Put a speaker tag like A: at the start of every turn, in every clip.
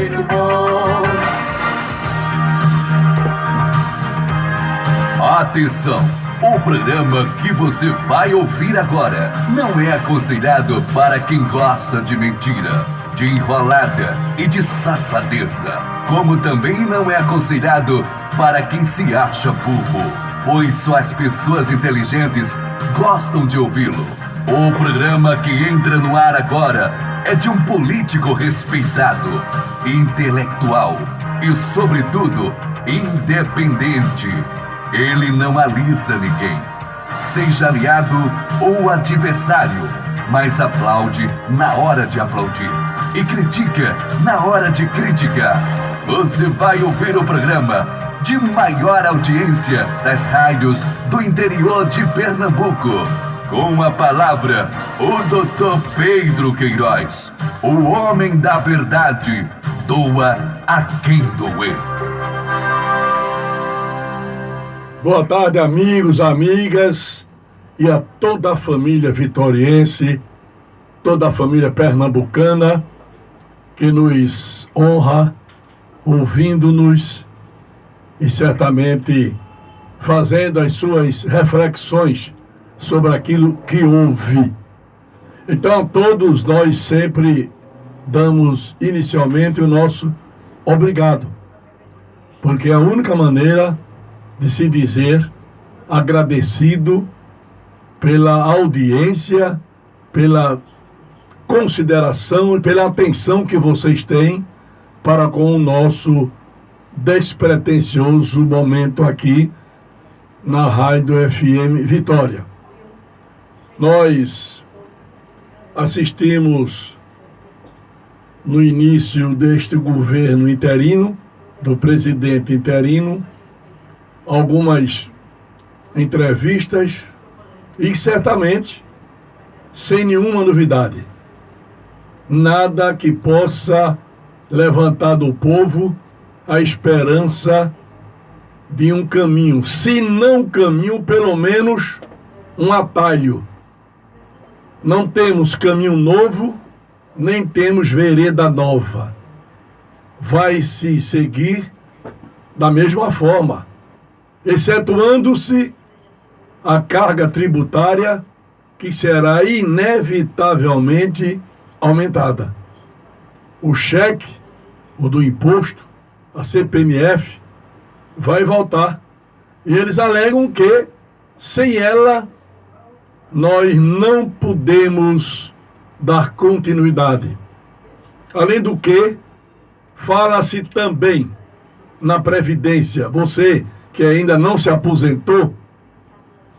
A: muito bom.
B: Atenção! O programa que você vai ouvir agora não é aconselhado para quem gosta de mentira, de enrolada e de safadeza. Como também não é aconselhado para quem se acha burro, pois só as pessoas inteligentes gostam de ouvi-lo. O programa que entra no ar agora é de um político respeitado, intelectual e, sobretudo, independente. Ele não alisa ninguém, seja aliado ou adversário, mas aplaude na hora de aplaudir e critica na hora de criticar. Você vai ouvir o programa de maior audiência das rádios do interior de Pernambuco. Com a palavra, o Dr. Pedro Queiroz, o homem da verdade, doa a quem doer.
C: Boa tarde, amigos, amigas e a toda a família vitoriense, toda a família pernambucana que nos honra ouvindo-nos e certamente fazendo as suas reflexões sobre aquilo que ouve. Então, todos nós sempre damos inicialmente o nosso obrigado, porque é a única maneira de se dizer agradecido pela audiência, pela consideração e pela atenção que vocês têm para com o nosso despretensioso momento aqui na Rádio FM Vitória. Nós assistimos no início deste governo interino, do presidente interino, algumas entrevistas e certamente sem nenhuma novidade. Nada que possa levantar do povo a esperança de um caminho, se não caminho, pelo menos um atalho. Não temos caminho novo, nem temos vereda nova. Vai se seguir da mesma forma, excetuando-se a carga tributária, que será inevitavelmente aumentada. O cheque, o do imposto, a CPMF, vai voltar. E eles alegam que, sem ela, nós não podemos dar continuidade. Além do que, fala-se também na Previdência. Você que ainda não se aposentou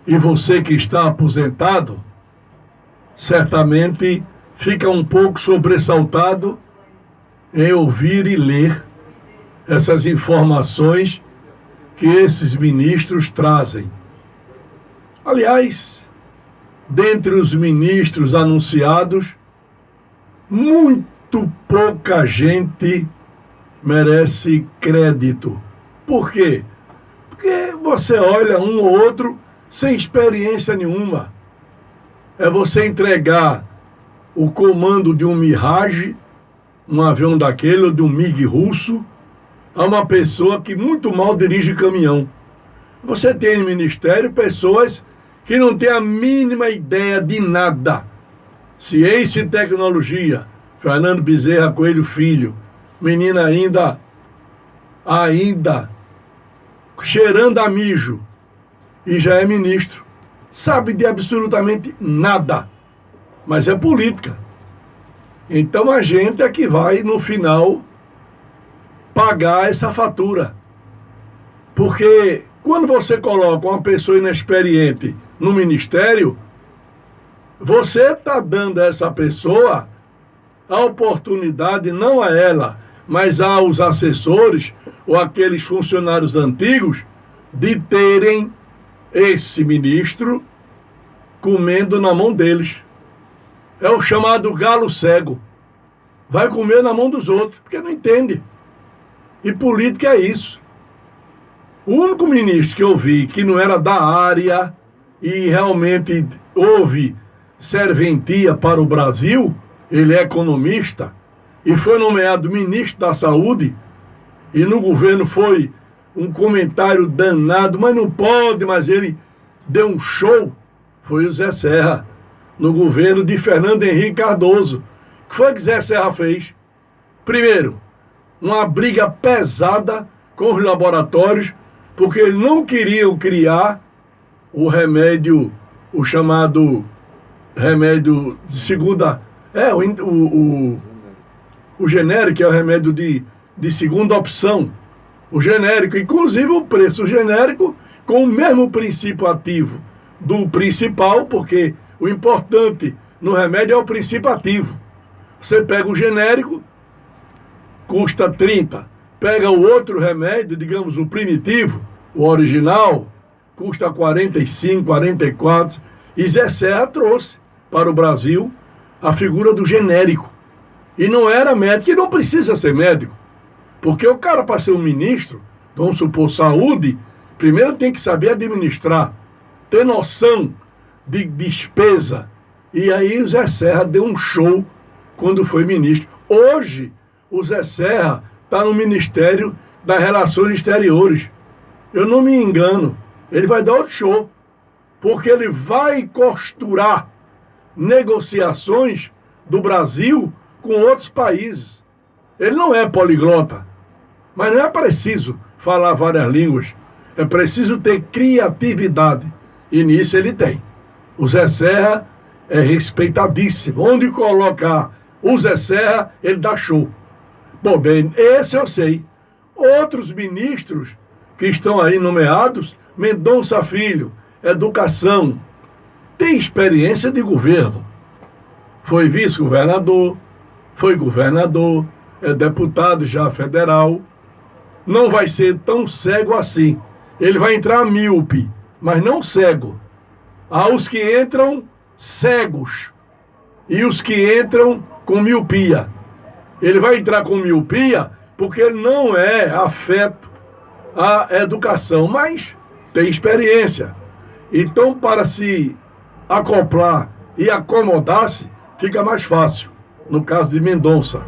C: e você que está aposentado, certamente fica um pouco sobressaltado em ouvir e ler essas informações que esses ministros trazem. Aliás, dentre os ministros anunciados, muito pouca gente merece crédito. Por quê? Porque você olha um ou outro sem experiência nenhuma. É você entregar o comando de um Mirage, um avião daquele, ou de um MiG russo, a uma pessoa que muito mal dirige caminhão. Você tem no ministério pessoas que não têm a mínima ideia de nada. Ciência e tecnologia, Fernando Bezerra Coelho Filho, menina ainda cheirando a mijo, e já é ministro. Sabe de absolutamente nada, mas é política. Então a gente é que vai, no final, pagar essa fatura. Porque quando você coloca uma pessoa inexperiente no ministério, você está dando a essa pessoa a oportunidade, não a ela, mas aos assessores ou aqueles funcionários antigos, de terem esse ministro comendo na mão deles. É o chamado galo cego. Vai comer na mão dos outros, porque não entende. E política é isso. O único ministro que eu vi que não era da área e realmente houve serventia para o Brasil, ele é economista, e foi nomeado ministro da Saúde, e no governo foi um comentário danado, mas não pode, mas ele deu um show, foi o Zé Serra, no governo de Fernando Henrique Cardoso. O que foi que Zé Serra fez? Primeiro, uma briga pesada com os laboratórios, porque eles não queriam criar o remédio, o chamado remédio de segunda... o genérico é o remédio de segunda opção. O genérico, inclusive o preço genérico, com o mesmo princípio ativo do principal, porque o importante no remédio é o princípio ativo. Você pega o genérico, custa 30. Pega o outro remédio, digamos o primitivo, o original, custa 45, 44. E Zé Serra trouxe para o Brasil a figura do genérico. E não era médico, e não precisa ser médico. Porque o cara, para ser um ministro, vamos supor, saúde, primeiro tem que saber administrar, ter noção de despesa. E aí o Zé Serra deu um show quando foi ministro. Hoje, o Zé Serra está no Ministério das Relações Exteriores. Eu não me engano, ele vai dar outro show, porque ele vai costurar negociações do Brasil com outros países. Ele não é poliglota, mas não é preciso falar várias línguas, é preciso ter criatividade, e nisso ele tem. O Zé Serra é respeitadíssimo. Onde colocar o Zé Serra, ele dá show. Bom, bem, esse eu sei. Outros ministros que estão aí nomeados, Mendonça Filho, Educação, tem experiência de governo. Foi vice-governador, foi governador, é deputado já federal. Não vai ser tão cego assim. Ele vai entrar míope, mas não cego. Há os que entram cegos e os que entram com miopia. Ele vai entrar com miopia porque ele não é afeto à educação, mas tem experiência. Então, para se acoplar e acomodar-se, fica mais fácil, no caso de Mendonça.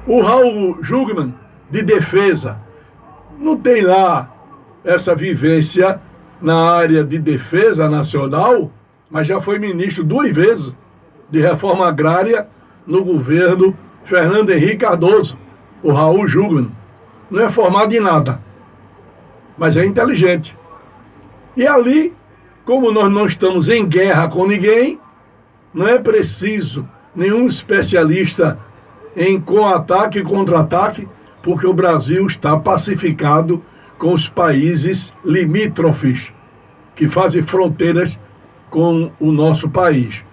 C: O Raul Jungmann, de defesa, não tem lá essa vivência na área de defesa nacional, mas já foi ministro 2 vezes de reforma agrária no governo Fernando Henrique Cardoso. O Raul Jungmann não é formado em nada, mas é inteligente. E ali, como nós não estamos em guerra com ninguém, não é preciso nenhum especialista em com-ataque e contra-ataque, porque o Brasil está pacificado com os países limítrofes, que fazem fronteiras com o nosso país.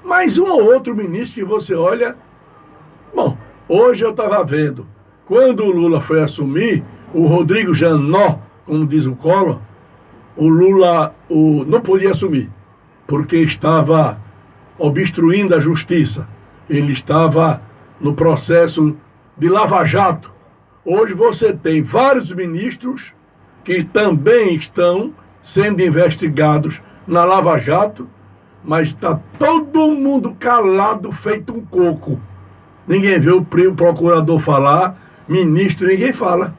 C: Mas um ou outro ministro que você olha... Bom, hoje eu estava vendo, quando o Lula foi assumir, o Rodrigo Janot, como diz o Collor, o Lula não podia assumir, porque estava obstruindo a justiça. Ele estava no processo de Lava Jato. Hoje você tem vários ministros que também estão sendo investigados na Lava Jato, mas está todo mundo calado, feito um coco. Ninguém vê o procurador falar, ministro, ninguém fala.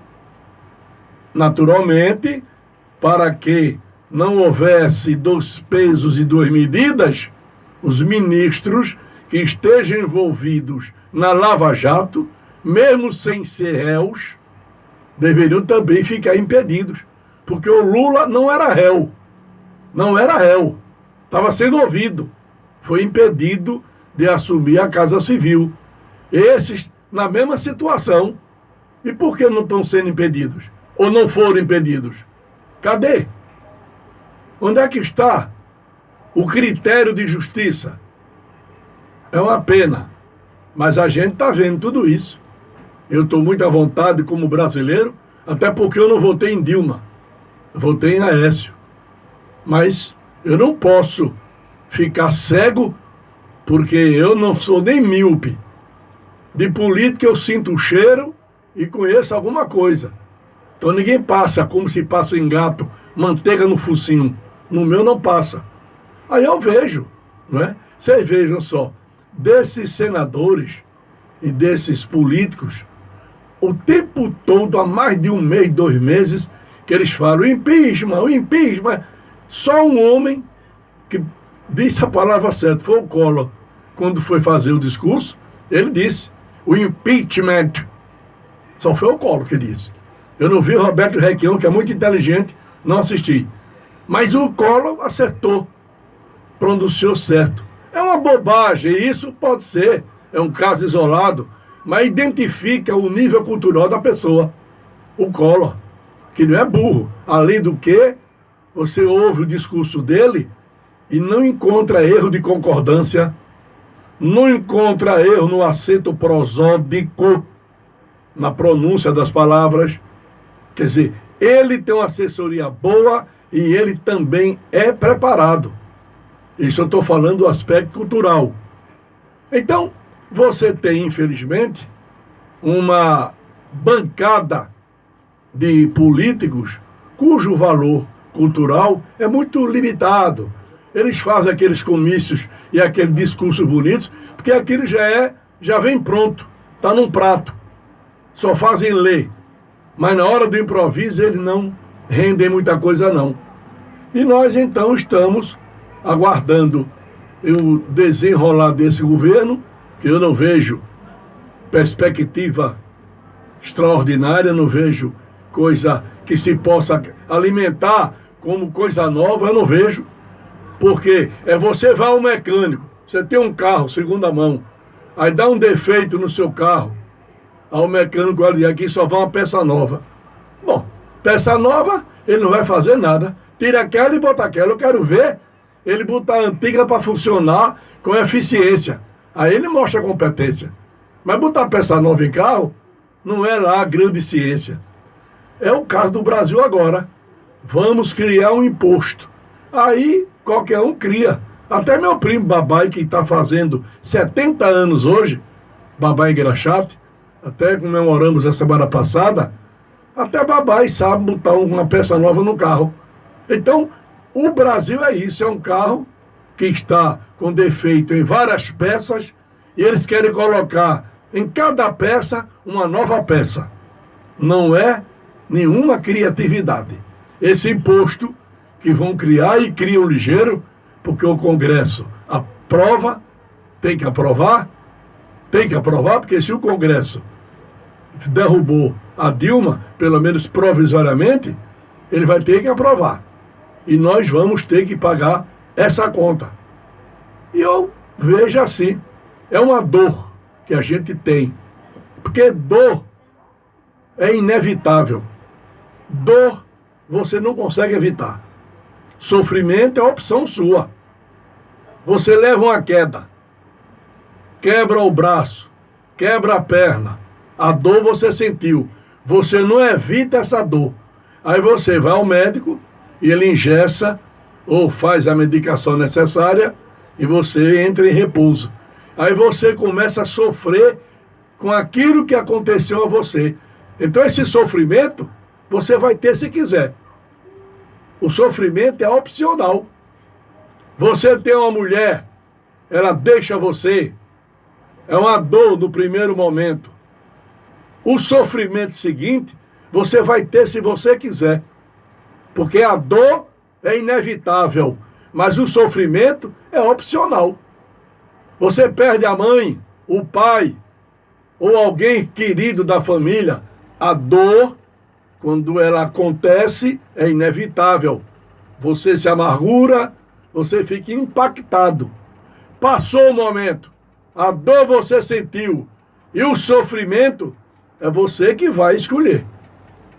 C: Naturalmente, para que não houvesse 2 pesos e 2 medidas, os ministros que estejam envolvidos na Lava Jato, mesmo sem ser réus, deveriam também ficar impedidos. Porque o Lula não era réu. Não era réu. Estava sendo ouvido. Foi impedido de assumir a Casa Civil. Esses, na mesma situação. E por que não estão sendo impedidos? Ou não foram impedidos? Cadê? Onde é que está o critério de justiça? É uma pena. Mas a gente está vendo tudo isso. Eu estou muito à vontade como brasileiro, até porque eu não votei em Dilma. Eu votei em Aécio. Mas eu não posso ficar cego, porque eu não sou nem míope. De política eu sinto o cheiro e conheço alguma coisa. Então ninguém passa como se passa em gato, manteiga no focinho. No meu não passa. Aí eu vejo, não é? Vocês vejam só, desses senadores e desses políticos, o tempo todo, há mais de um mês, 2 meses, que eles falam o impeachment. Só um homem que disse a palavra certa, foi o Collor. Quando foi fazer o discurso, ele disse o impeachment. Só foi o Collor que disse. Eu não vi o Roberto Requião, que é muito inteligente, não assisti. Mas o Collor acertou, pronunciou certo. É uma bobagem, isso pode ser, é um caso isolado, mas identifica o nível cultural da pessoa. O Collor, que não é burro. Além do que, você ouve o discurso dele e não encontra erro de concordância, não encontra erro no acento prosódico, na pronúncia das palavras. Quer dizer, ele tem uma assessoria boa e ele também é preparado. Isso eu estou falando do aspecto cultural. Então, você tem, infelizmente, uma bancada de políticos cujo valor cultural é muito limitado. Eles fazem aqueles comícios e aqueles discursos bonitos, porque aquilo já vem pronto, está num prato. Só fazem ler. Mas na hora do improviso eles não rendem muita coisa não. E nós então estamos aguardando o desenrolar desse governo, que eu não vejo perspectiva extraordinária, não vejo coisa que se possa alimentar como coisa nova, eu não vejo. Porque você vai ao mecânico, você tem um carro, segunda mão, aí dá um defeito no seu carro, ao mecânico ali, aqui só vai uma peça nova. Bom, peça nova, ele não vai fazer nada. Tira aquela e bota aquela. Eu quero ver ele botar a antiga para funcionar com eficiência. Aí ele mostra a competência. Mas botar peça nova em carro não é lá a grande ciência. É o caso do Brasil agora. Vamos criar um imposto. Aí qualquer um cria. Até meu primo Babai, que está fazendo 70 anos hoje, Babai Engraxate, até comemoramos a semana passada, até Babai sabe botar uma peça nova no carro. Então, o Brasil é isso, é um carro que está com defeito em várias peças e eles querem colocar em cada peça uma nova peça. Não é nenhuma criatividade. Esse imposto que vão criar e criam ligeiro, porque o Congresso aprova, tem que aprovar, porque se o Congresso derrubou a Dilma, pelo menos provisoriamente, ele vai ter que aprovar. E nós vamos ter que pagar essa conta. E eu vejo assim, é uma dor que a gente tem. Porque dor é inevitável. Dor você não consegue evitar. Sofrimento é opção sua. Você leva uma queda, quebra o braço, quebra a perna, a dor você sentiu. Você não evita essa dor. Aí você vai ao médico e ele engessa ou faz a medicação necessária e você entra em repouso. Aí você começa a sofrer com aquilo que aconteceu a você. Então esse sofrimento você vai ter se quiser. O sofrimento é opcional. Você tem uma mulher, ela deixa você, é uma dor no primeiro momento. O sofrimento seguinte, você vai ter se você quiser. Porque a dor é inevitável, mas o sofrimento é opcional. Você perde a mãe, o pai, ou alguém querido da família, a dor, quando ela acontece, é inevitável. Você se amargura, você fica impactado. Passou o momento, a dor você sentiu, e o sofrimento é você que vai escolher.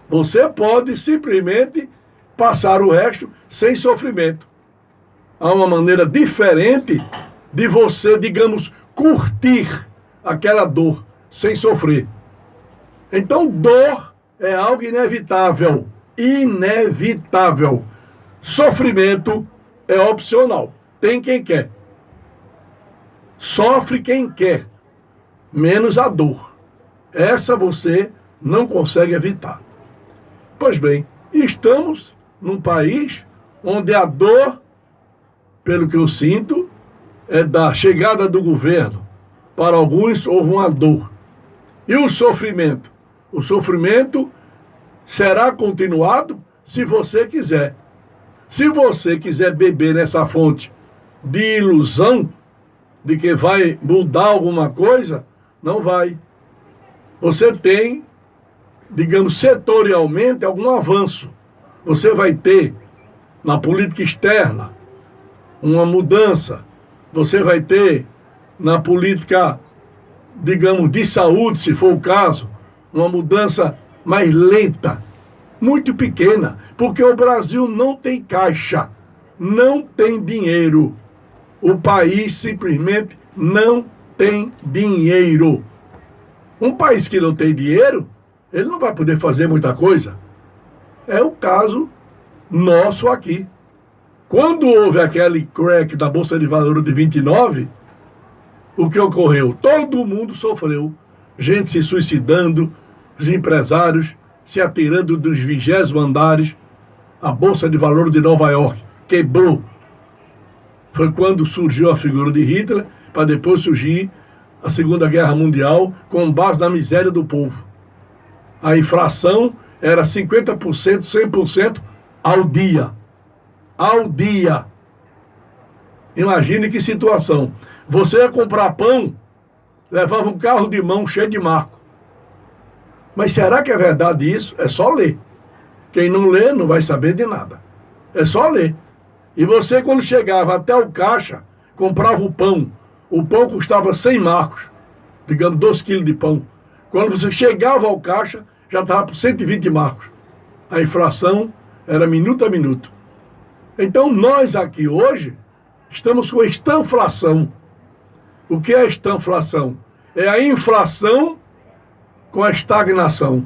C: Você pode simplesmente passar o resto sem sofrimento. Há uma maneira diferente de você, digamos, curtir aquela dor sem sofrer. Então, dor é algo inevitável. Inevitável. Sofrimento é opcional. Tem quem quer. Sofre quem quer, menos a dor. Essa você não consegue evitar. Pois bem, estamos num país onde a dor, pelo que eu sinto, é da chegada do governo. Para alguns houve uma dor. E o sofrimento? O sofrimento será continuado se você quiser. Se você quiser beber nessa fonte de ilusão, de que vai mudar alguma coisa, não vai. Você tem, digamos, setorialmente algum avanço. Você vai ter na política externa uma mudança. Você vai ter na política, digamos, de saúde, se for o caso, uma mudança mais lenta, muito pequena, porque o Brasil não tem caixa, não tem dinheiro. O país simplesmente não tem dinheiro. Um país que não tem dinheiro, ele não vai poder fazer muita coisa. É o caso nosso aqui. Quando houve aquele crack da Bolsa de Valores de 29, o que ocorreu? Todo mundo sofreu. Gente se suicidando, os empresários se atirando dos 20º andares. A Bolsa de Valores de Nova York quebrou. Foi quando surgiu a figura de Hitler, para depois surgir a Segunda Guerra Mundial, com base na miséria do povo. A inflação era 50%, 100% ao dia. Ao dia. Imagine que situação. Você ia comprar pão, levava um carro de mão cheio de marco. Mas será que é verdade isso? É só ler. Quem não lê não vai saber de nada. É só ler. E você, quando chegava até o caixa, comprava o pão. O pão custava 100 marcos, digamos 2 quilos de pão. Quando você chegava ao caixa, já estava por 120 marcos. A inflação era minuto a minuto. Então, nós aqui hoje estamos com estanflação. O que é estanflação? É a inflação com a estagnação.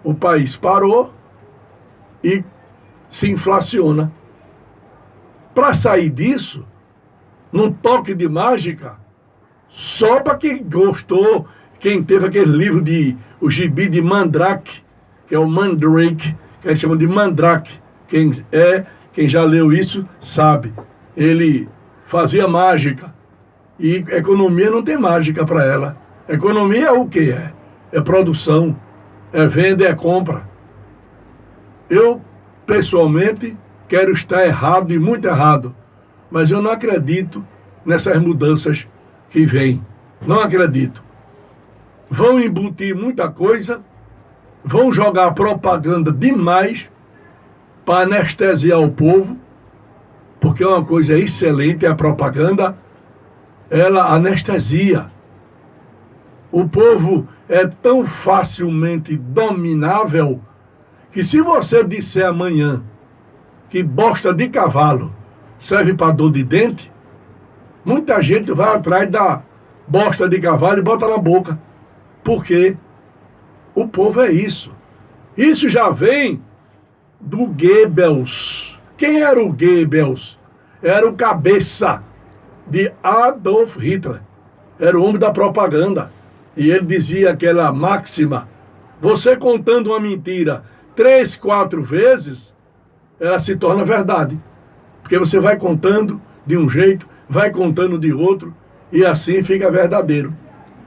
C: O país parou e se inflaciona. Para sair disso, num toque de mágica, só para quem gostou, quem teve aquele livro o gibi de Mandrake, que é o Mandrake, que a gente chama de Mandrake. Quem já leu isso sabe. Ele fazia mágica. E economia não tem mágica para ela. Economia é o que é? É produção, é venda, é compra. Eu, pessoalmente, quero estar errado e muito errado, mas eu não acredito nessas mudanças que vêm. Não acredito. Vão embutir muita coisa, vão jogar propaganda demais para anestesiar o povo, porque é uma coisa excelente, a propaganda, ela anestesia. O povo é tão facilmente dominável que se você disser amanhã que bosta de cavalo serve para dor de dente, muita gente vai atrás da bosta de cavalo e bota na boca. Porque o povo é isso. Isso já vem do Goebbels. Quem era o Goebbels? Era o cabeça de Adolf Hitler. Era o homem da propaganda. E ele dizia aquela máxima: você contando uma mentira 3, 4 vezes, ela se torna verdade. Porque você vai contando de um jeito, vai contando de outro, e assim fica verdadeiro.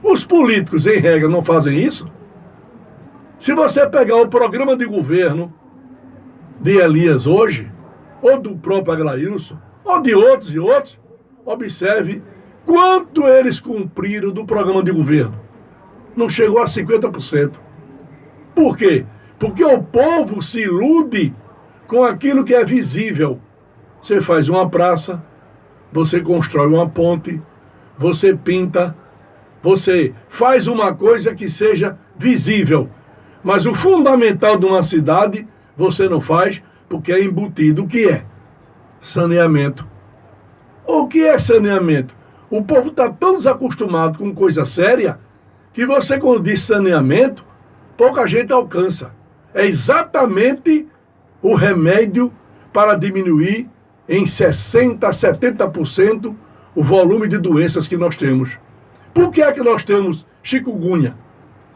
C: Os políticos, em regra, não fazem isso? Se você pegar o programa de governo de Elias hoje, ou do próprio Aglailson, ou de outros e outros, observe quanto eles cumpriram do programa de governo. Não chegou a 50%. Por quê? Porque o povo se ilude com aquilo que é visível. Você faz uma praça, você constrói uma ponte, você pinta, você faz uma coisa que seja visível. Mas o fundamental de uma cidade, você não faz porque é embutido. O que é? Saneamento. O que é saneamento? O povo está tão desacostumado com coisa séria que você, quando diz saneamento, pouca gente alcança. É exatamente o remédio para diminuir em 60% a 70% o volume de doenças que nós temos. Por que é que nós temos chikungunya,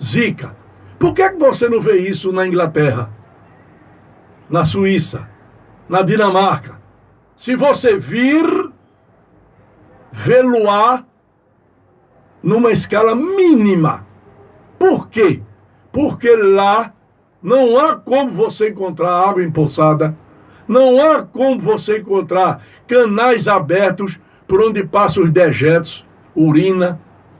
C: zika? Por que é que você não vê isso na Inglaterra, na Suíça, na Dinamarca? Se você vir, vê-lo-á numa escala mínima. Por quê? Porque lá não há como você encontrar água empoçada, não há como você encontrar canais abertos por onde passam os dejetos, urina,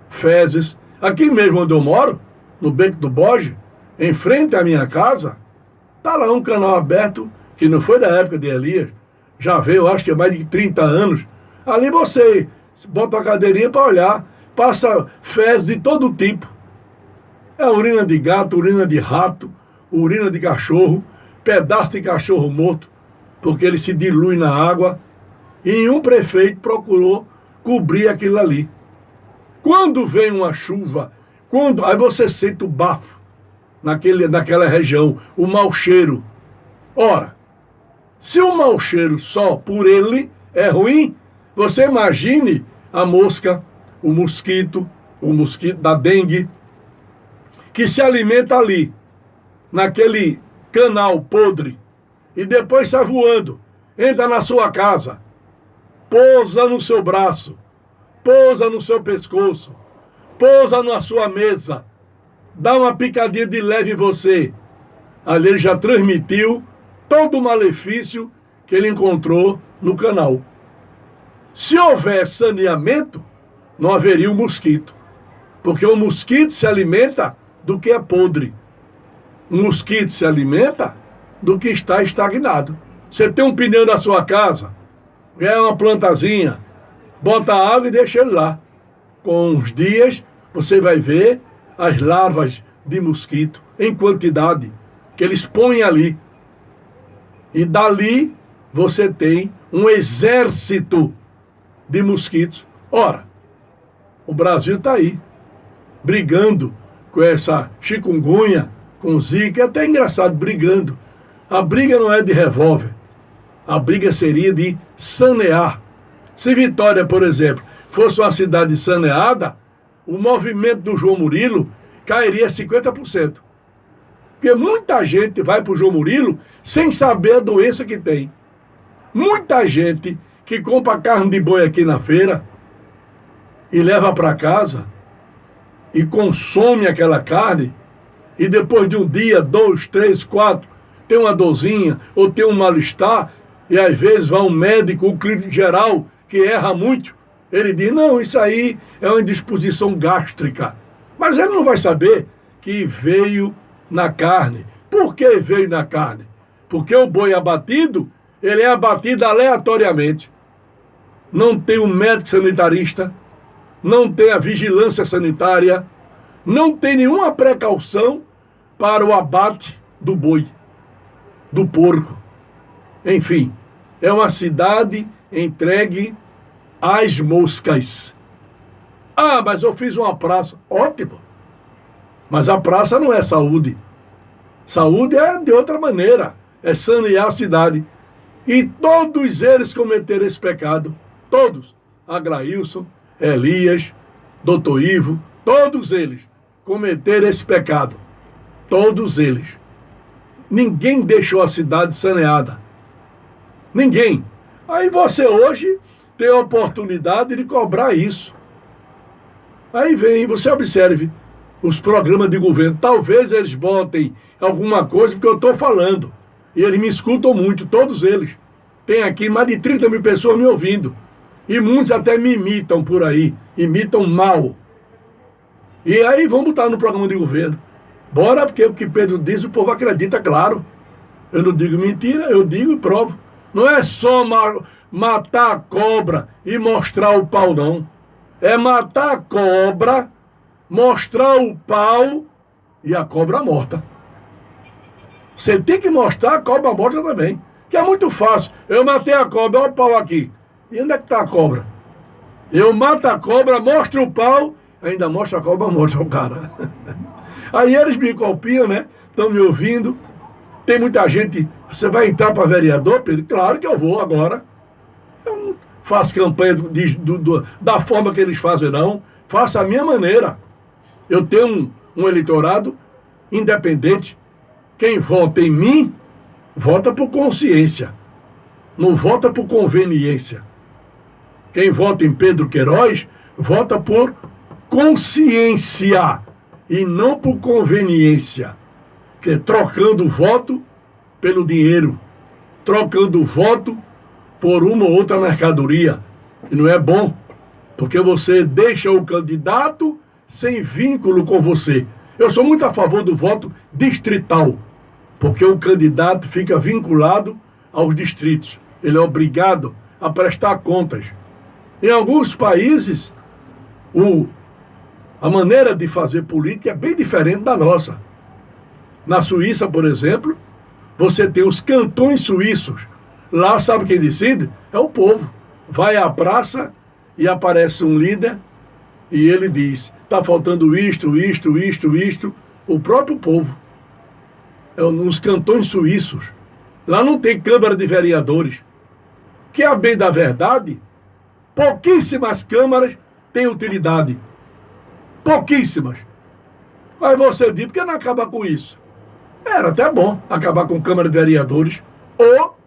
C: fezes. Aqui mesmo onde eu moro, no Beco do Borges, em frente à minha casa, está lá um canal aberto, que não foi da época de Elias, já veio, acho que há mais de 30 anos. Ali você bota a cadeirinha para olhar, passa fezes de todo tipo. É urina de gato, urina de rato, urina de cachorro, pedaço de cachorro morto, porque ele se dilui na água. E um prefeito procurou cobrir aquilo ali. Quando vem uma chuva, aí você sente o bafo naquela região, o mau cheiro. Ora, se o mau cheiro só por ele é ruim, você imagine a mosca, o mosquito da dengue, que se alimenta ali, naquele canal podre, e depois sai voando, entra na sua casa, pousa no seu braço, pousa no seu pescoço, pousa na sua mesa, dá uma picadinha de leve em você. Ali ele já transmitiu todo o malefício que ele encontrou no canal. Se houver saneamento, não haveria um mosquito, porque o mosquito se alimenta do que é podre. O mosquito se alimenta do que está estagnado. Você tem um pneu na sua casa, é uma plantazinha, bota água e deixa ele lá. Com uns dias, você vai ver as larvas de mosquito em quantidade que eles põem ali. E dali você tem um exército de mosquitos. Ora, o Brasil está aí, brigando com essa chikungunya, com zika, é até engraçado, brigando. A briga não é de revólver, a briga seria de sanear. Se Vitória, por exemplo, fosse uma cidade saneada, o movimento do João Murilo cairia 50%. Porque muita gente vai para o João Murilo sem saber a doença que tem. Muita gente que compra carne de boi aqui na feira e leva para casa e consome aquela carne, e depois de um dia, 2, 3, 4, tem uma dorzinha ou tem um mal-estar, e às vezes vai um médico, o clínico geral, que erra muito, ele diz, não, isso aí é uma indisposição gástrica. Mas ele não vai saber que veio na carne. Por que veio na carne? Porque o boi abatido, ele é abatido aleatoriamente. Não tem um médico sanitarista, não tem a vigilância sanitária, não tem nenhuma precaução para o abate do boi, do porco. Enfim, é uma cidade entregue às moscas. Ah, mas eu fiz uma praça. Ótimo. Mas a praça não é saúde. Saúde é de outra maneira. É sanear a cidade. E todos eles cometeram esse pecado. Todos. Agrailson, Elias, Dr. Ivo, todos eles cometeram esse pecado. Todos eles. Ninguém deixou a cidade saneada. Ninguém. Aí você hoje tem a oportunidade de cobrar isso. Aí vem, você observe os programas de governo. Talvez eles botem alguma coisa porque eu estou falando. E eles me escutam muito, todos eles. Tem aqui mais de 30 mil pessoas me ouvindo. E muitos até me imitam por aí. Imitam mal. E aí vamos botar no programa de governo. Bora, porque o que Pedro diz, o povo acredita, claro. Eu não digo mentira, eu digo e provo. Não é só matar a cobra e mostrar o pau, não. É matar a cobra, mostrar o pau e a cobra morta. Você tem que mostrar a cobra morta também. Que é muito fácil. Eu matei a cobra, olha o pau aqui. E onde é que está a cobra? Eu mato a cobra, mostro o pau, ainda mostro a cobra morta ao cara. Aí eles me copiam, né? Estão me ouvindo. Tem muita gente. Você vai entrar para vereador, Pedro? Claro que eu vou agora. Eu não faço campanha da forma que eles fazem, não. Faço a minha maneira. Eu tenho um eleitorado independente. Quem vota em mim, vota por consciência. Não vota por conveniência. Quem vota em Pedro Queiroz, vota por consciência. e não por conveniência, que é trocando o voto pelo dinheiro, trocando o voto por uma ou outra mercadoria. E não é bom, porque você deixa o candidato sem vínculo com você. Eu sou muito a favor do voto distrital, porque o candidato fica vinculado aos distritos. Ele é obrigado a prestar contas. Em alguns países, a maneira de fazer política é bem diferente da nossa. Na Suíça, por exemplo, você tem os cantões suíços. Lá, sabe quem decide? É o povo. Vai à praça e aparece um líder e ele diz, está faltando isto, isto, isto, isto. O próprio povo. É nos cantões suíços. Lá não tem Câmara de Vereadores. Que, a bem da verdade, pouquíssimas câmaras têm utilidade. Pouquíssimas. Aí você diz, por que não acabar com isso? Era até bom acabar com Câmara de Vereadores ou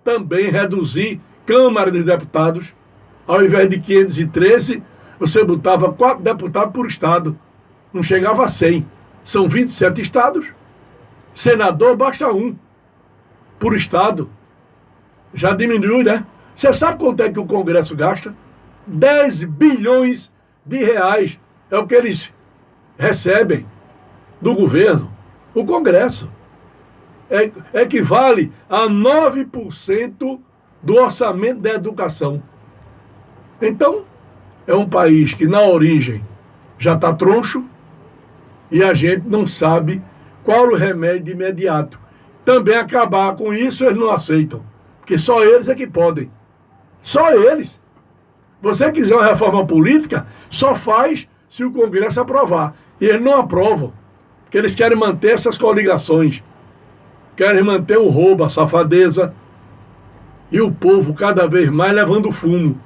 C: também reduzir Câmara de Deputados. Ao invés de 513, você botava 4 deputados por estado. Não chegava a 100. São 27 estados. Senador, basta 1 por estado. Já diminuiu, né? Você sabe quanto é que o Congresso gasta? 10 bilhões de reais. É o que eles recebem do governo. O Congresso equivale a 9% do orçamento da educação. Então, é um país que na origem já está troncho e a gente não sabe qual o remédio imediato. Também acabar com isso eles não aceitam, porque só eles é que podem. Só eles. Você quiser uma reforma política, só faz se o Congresso aprovar. E eles não aprovam, porque eles querem manter essas coligações, querem manter o roubo, a safadeza, e o povo cada vez mais levando fumo.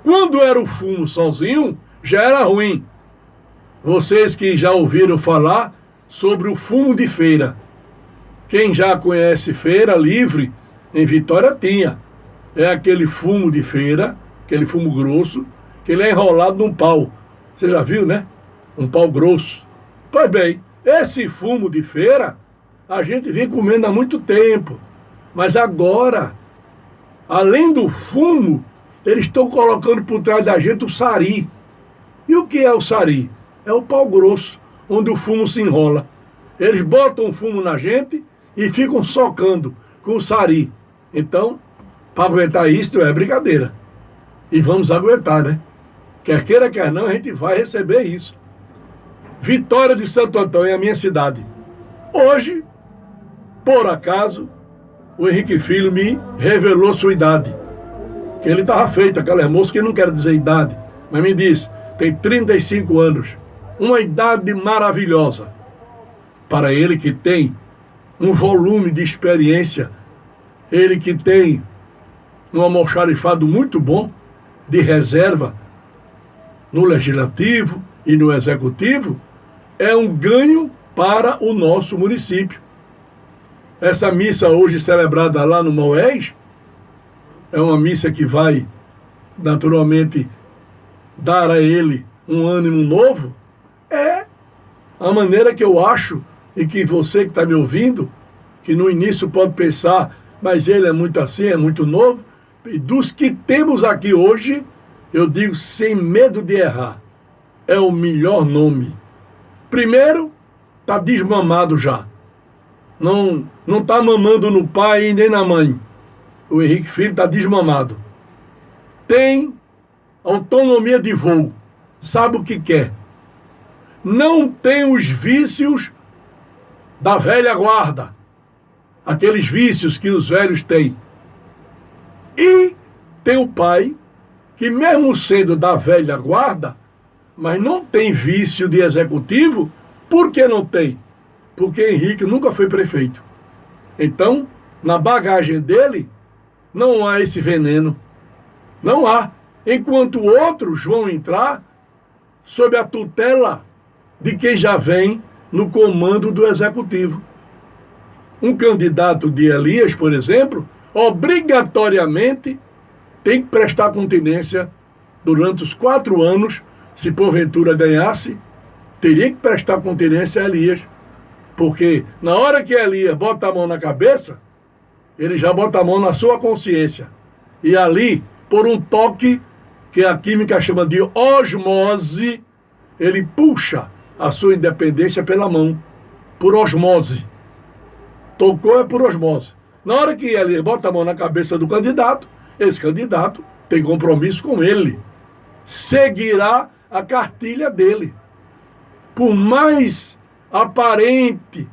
C: Quando era o fumo sozinho, já era ruim. Vocês que já ouviram falar sobre o fumo de feira. Quem já conhece Feira Livre, em Vitória tinha. É aquele fumo de feira, aquele fumo grosso, que ele é enrolado num pau. Você já viu, né? Um pau grosso. Pois bem, esse fumo de feira, a gente vem comendo há muito tempo. Mas agora, além do fumo, eles estão colocando por trás da gente o sari. E o que é o sari? É o pau grosso, onde o fumo se enrola. Eles botam o fumo na gente e ficam socando com o sari. Então, para aguentar isso é brincadeira. E vamos aguentar, né? Quer queira, quer não, a gente vai receber isso. Vitória de Santo Antônio é a minha cidade. Hoje, por acaso, o Henrique Filho me revelou sua idade. Que ele estava feito, aquela moça que não quer dizer idade, mas me disse, tem 35 anos. Uma idade maravilhosa. Para ele que tem um volume de experiência, ele que tem um almoxarifado muito bom de reserva no Legislativo e no Executivo, é um ganho para o nosso município. Essa missa hoje celebrada lá no Maués é uma missa que vai, naturalmente, dar a ele um ânimo novo. É a maneira que eu acho, e que você que está me ouvindo, que no início pode pensar, mas ele é muito assim, é muito novo, e dos que temos aqui hoje, eu digo sem medo de errar, é o melhor nome. Primeiro, está desmamado já. Não está mamando no pai e nem na mãe. O Henrique Filho está desmamado. Tem autonomia de voo. Sabe o que quer. Não tem os vícios da velha guarda. Aqueles vícios que os velhos têm. E tem o pai que, mesmo sendo da velha guarda, mas não tem vício de executivo. Por que não tem? Porque Henrique nunca foi prefeito. Então, na bagagem dele, não há esse veneno. Não há. Enquanto outros vão entrar sob a tutela de quem já vem no comando do executivo. Um candidato de Elias, por exemplo, obrigatoriamente tem que prestar continência durante os 4 anos, se porventura ganhasse, teria que prestar continência a Elias, porque na hora que Elias bota a mão na cabeça, ele já bota a mão na sua consciência. E ali, por um toque, que a química chama de osmose, ele puxa a sua independência pela mão, por osmose. Tocou é por osmose. Na hora que ele bota a mão na cabeça do candidato, esse candidato tem compromisso com ele. Seguirá a cartilha dele. Por mais aparente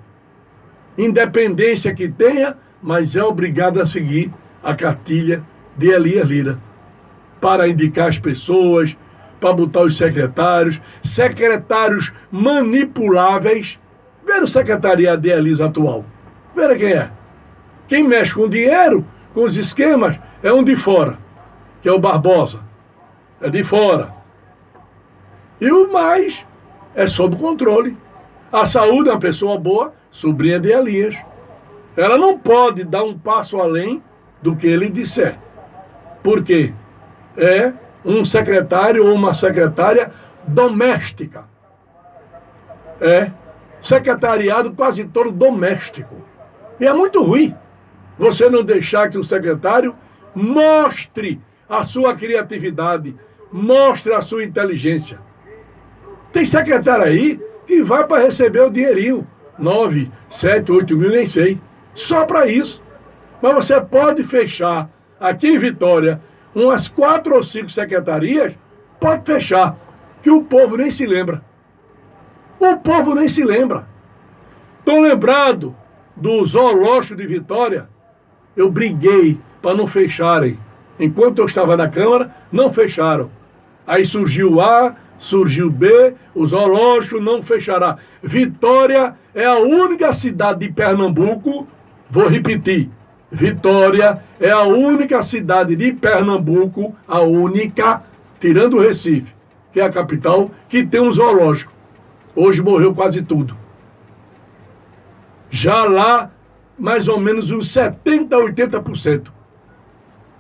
C: independência que tenha, mas é obrigado a seguir a cartilha de Elias Lira. Para indicar as pessoas, para botar os secretários manipuláveis. Veja o secretariado de Elias atual. Veja quem é. Quem mexe com dinheiro, com os esquemas, é um de fora, que é o Barbosa. É de fora. E o mais é sob controle. A Saúde é uma pessoa boa, sobrinha de Elias. Ela não pode dar um passo além do que ele disser. Por quê? É um secretário ou uma secretária doméstica. É secretariado quase todo doméstico. E é muito ruim você não deixar que o secretário mostre a sua criatividade, mostre a sua inteligência. Tem secretário aí que vai para receber o dinheirinho, 9, 7, 8 mil, nem sei, só para isso. Mas você pode fechar aqui em Vitória umas 4 ou 5 secretarias, pode fechar, que o povo nem se lembra. O povo nem se lembra. Estão lembrados do zoológico de Vitória? Eu briguei para não fecharem. Enquanto eu estava na Câmara, não fecharam. Aí surgiu A, surgiu B, o zoológico não fechará. Vitória é a única cidade de Pernambuco, vou repetir, Vitória é a única cidade de Pernambuco, a única, tirando o Recife, que é a capital, que tem um zoológico. Hoje morreu quase tudo. Já lá, mais ou menos uns 70% a 80%.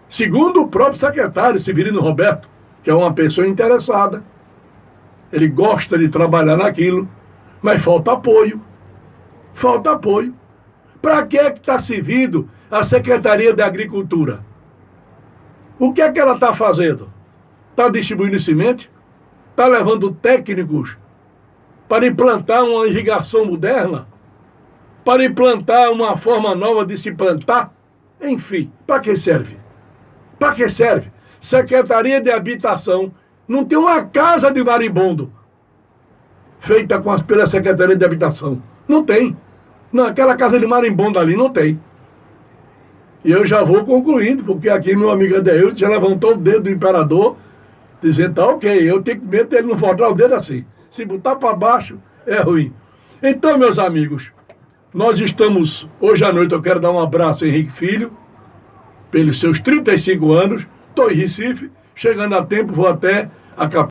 C: Segundo o próprio secretário, Severino Roberto, que é uma pessoa interessada. Ele gosta de trabalhar naquilo, mas falta apoio. Falta apoio. Para que é que está servindo a Secretaria da Agricultura? O que é que ela está fazendo? Está distribuindo semente? Está levando técnicos para implantar uma irrigação moderna? Para implantar uma forma nova de se plantar? Enfim, para que serve? Para que serve? Secretaria de Habitação não tem uma casa de marimbondo feita pela Secretaria de Habitação. Não tem. Não, aquela casa de marimbondo ali não tem. E eu já vou concluindo, porque aqui meu amigo Adeildo já levantou o dedo do imperador, dizendo, tá ok, eu tenho medo dele não voltar o dedo assim. Se botar para baixo, é ruim. Então, meus amigos, nós estamos, hoje à noite eu quero dar um abraço a Henrique Filho, pelos seus 35 anos, estou em Recife, chegando a tempo, vou até a capital.